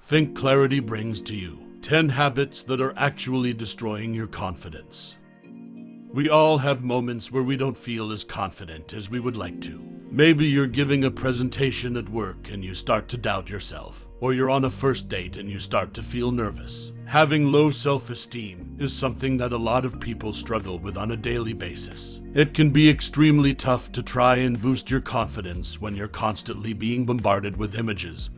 Think Clarity brings to you 10 habits that are actually destroying your confidence. We all have moments where we don't feel as confident as we would like to. Maybe you're giving a presentation at work and you start to doubt yourself, or you're on a first date and you start to feel nervous. Having low self-esteem is something that a lot of people struggle with on a daily basis. It can be extremely tough to try and boost your confidence when you're constantly being bombarded with images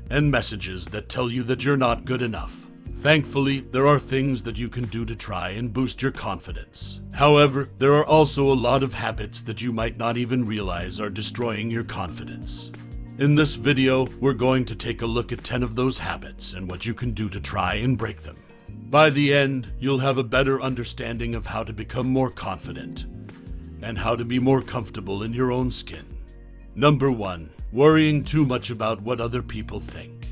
and messages that tell you that you're not good enough. Thankfully, there are things that you can do to try and boost your confidence. However, there are also a lot of habits that you might not even realize are destroying your confidence. In this video, we're going to take a look at 10 of those habits and what you can do to try and break them. By the end, you'll have a better understanding of how to become more confident and how to be more comfortable in your own skin. Number 1. Worrying too much about what other people think.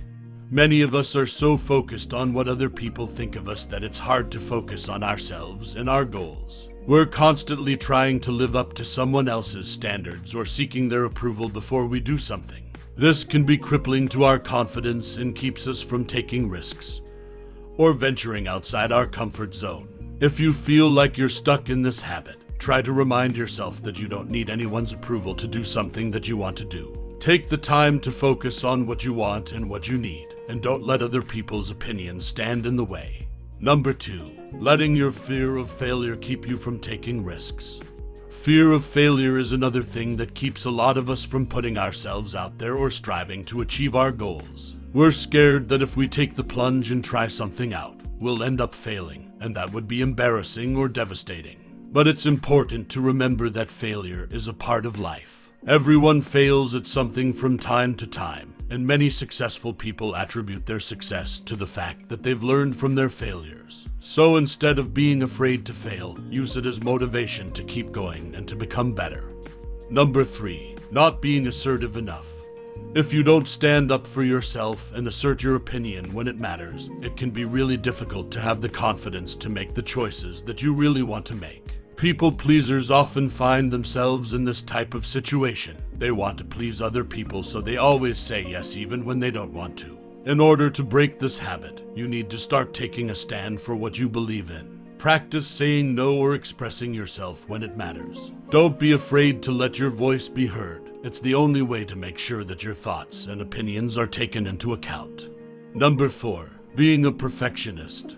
Many of us are so focused on what other people think of us that it's hard to focus on ourselves and our goals. We're constantly trying to live up to someone else's standards or seeking their approval before we do something. This can be crippling to our confidence and keeps us from taking risks or venturing outside our comfort zone. If you feel like you're stuck in this habit, try to remind yourself that you don't need anyone's approval to do something that you want to do. Take the time to focus on what you want and what you need, and don't let other people's opinions stand in the way. Number 2. Letting your fear of failure keep you from taking risks. Fear of failure is another thing that keeps a lot of us from putting ourselves out there or striving to achieve our goals. We're scared that if we take the plunge and try something out, we'll end up failing, and that would be embarrassing or devastating. But it's important to remember that failure is a part of life. Everyone fails at something from time to time, and many successful people attribute their success to the fact that they've learned from their failures. So instead of being afraid to fail, use it as motivation to keep going and to become better. Number 3. Not being assertive enough. If you don't stand up for yourself and assert your opinion when it matters, it can be really difficult to have the confidence to make the choices that you really want to make. People pleasers often find themselves in this type of situation. They want to please other people, so they always say yes even when they don't want to. In order to break this habit, you need to start taking a stand for what you believe in. Practice saying no or expressing yourself when it matters. Don't be afraid to let your voice be heard. It's the only way to make sure that your thoughts and opinions are taken into account. Number 4. Being a perfectionist.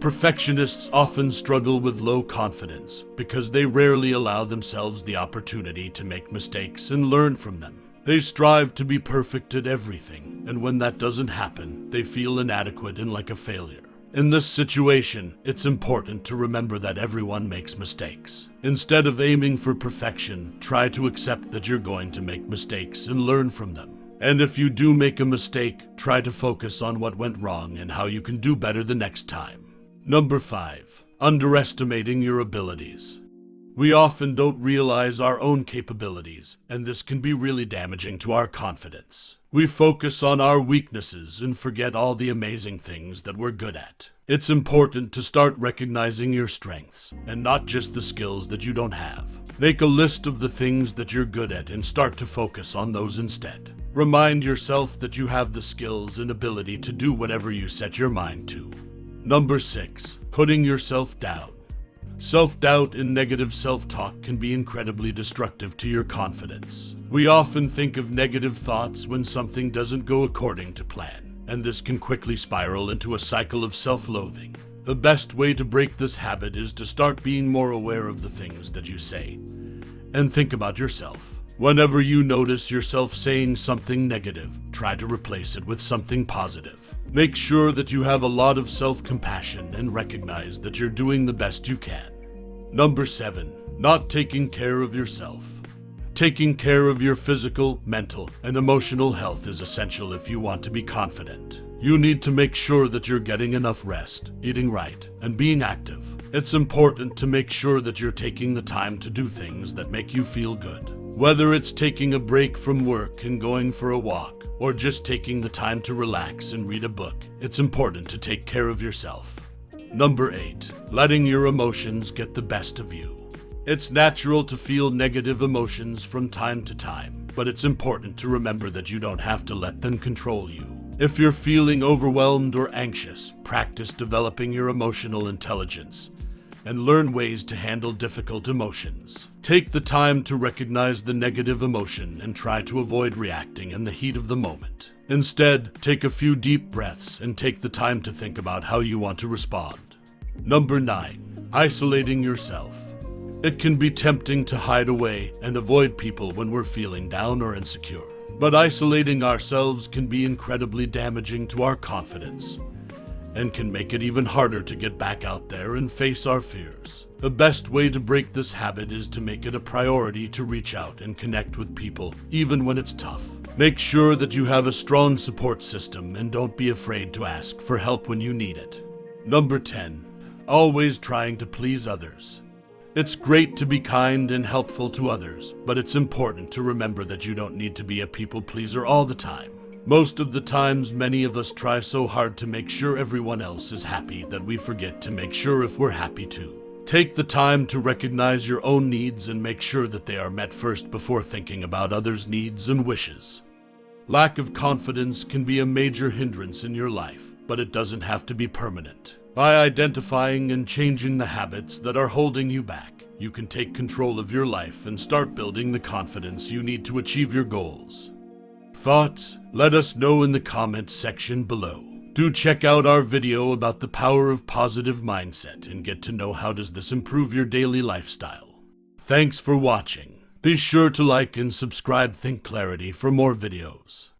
Perfectionists often struggle with low confidence because they rarely allow themselves the opportunity to make mistakes and learn from them. They strive to be perfect at everything, and when that doesn't happen, they feel inadequate and like a failure. In this situation, it's important to remember that everyone makes mistakes. Instead of aiming for perfection, try to accept that you're going to make mistakes and learn from them. And if you do make a mistake, try to focus on what went wrong and how you can do better the next time. Number 5. Underestimating your abilities. We often don't realize our own capabilities, and this can be really damaging to our confidence. We focus on our weaknesses and forget all the amazing things that we're good at. It's important to start recognizing your strengths, and not just the skills that you don't have. Make a list of the things that you're good at and start to focus on those instead. Remind yourself that you have the skills and ability to do whatever you set your mind to. Number 6. Putting yourself down. Self-doubt and negative self-talk can be incredibly destructive to your confidence. We often think of negative thoughts when something doesn't go according to plan, and this can quickly spiral into a cycle of self-loathing. The best way to break this habit is to start being more aware of the things that you say, and think about yourself. Whenever you notice yourself saying something negative, try to replace it with something positive. Make sure that you have a lot of self-compassion and recognize that you're doing the best you can. Number 7. Not taking care of yourself. Taking care of your physical, mental, and emotional health is essential if you want to be confident. You need to make sure that you're getting enough rest, eating right, and being active. It's important to make sure that you're taking the time to do things that make you feel good. Whether it's taking a break from work and going for a walk, or just taking the time to relax and read a book, it's important to take care of yourself. Number 8. Letting your emotions get the best of you. It's natural to feel negative emotions from time to time, but it's important to remember that you don't have to let them control you. If you're feeling overwhelmed or anxious, practice developing your emotional intelligence and learn ways to handle difficult emotions. Take the time to recognize the negative emotion and try to avoid reacting in the heat of the moment. Instead, take a few deep breaths and take the time to think about how you want to respond. Number 9. Isolating yourself. It can be tempting to hide away and avoid people when we're feeling down or insecure. But isolating ourselves can be incredibly damaging to our confidence and can make it even harder to get back out there and face our fears. The best way to break this habit is to make it a priority to reach out and connect with people, even when it's tough. Make sure that you have a strong support system and don't be afraid to ask for help when you need it. Number 10. Always trying to please others. It's great to be kind and helpful to others, but it's important to remember that you don't need to be a people pleaser all the time. Most of the times, many of us try so hard to make sure everyone else is happy that we forget to make sure if we're happy too. Take the time to recognize your own needs and make sure that they are met first before thinking about others' needs and wishes. Lack of confidence can be a major hindrance in your life, but it doesn't have to be permanent. By identifying and changing the habits that are holding you back, you can take control of your life and start building the confidence you need to achieve your goals. Thoughts? Let us know in the comments section below. Do check out our video about the power of positive mindset and get to know how does this improve your daily lifestyle. Thanks for watching. Be sure to like and subscribe Think Clarity for more videos.